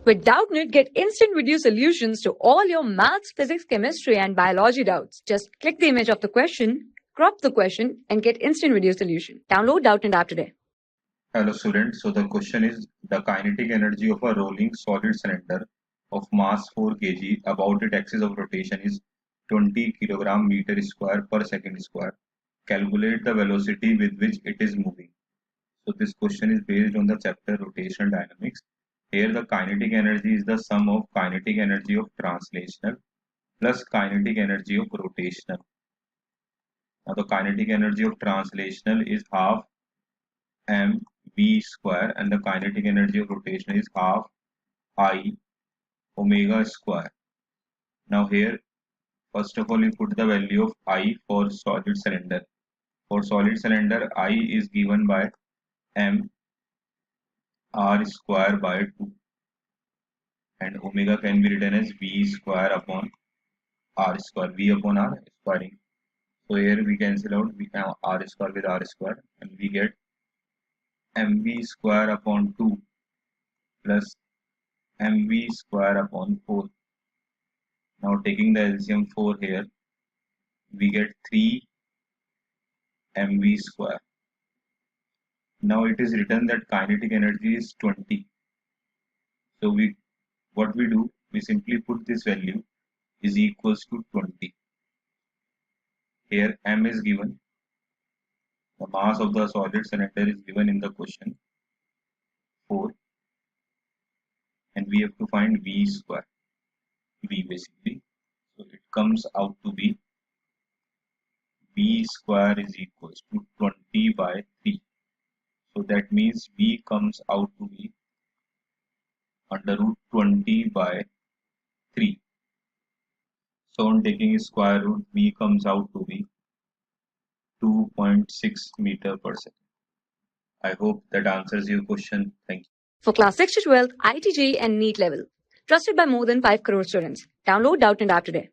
With Doubtnut, get instant video solutions to all your maths, physics, chemistry, and biology doubts. Just click the image of the question, crop the question, and get instant video solution. Download Doubtnut app today. Hello students, so the question is the kinetic energy of a rolling solid cylinder of mass 4 kg about its axis of rotation is 20 kg meter square per second square. Calculate the velocity with which it is moving. So this question is based on the chapter rotational dynamics. Here the kinetic energy is the sum of kinetic energy of translational plus kinetic energy of rotational. Now the kinetic energy of translational is half mv square and the kinetic energy of rotation is half I omega square. Now here first of all we put the value of I for solid cylinder. For solid cylinder I is given by m r square by 2 and omega can be written as v square upon r square, v upon r squaring. So here we cancel out, we have r square with r square and we get mv square upon 2 plus mv square upon 4. Now taking the LCM 4 here, we get 3 mv square. Now it is written that kinetic energy is 20. So what we do, we simply put this value is equals to 20. Here m is given, the mass of the solid cylinder is given in the question 4 and we have to find v square, v basically. So it comes out to be v square is equals to 20 by 3. So that means v comes out to be under root 20 by 3. So on taking square root, v comes out to be 2.6 meter per second. I hope that answers your question. Thank you. For class 6 to 12, IIT JEE and NEET level. Trusted by more than 5 crore students. Download Doubtnut app today.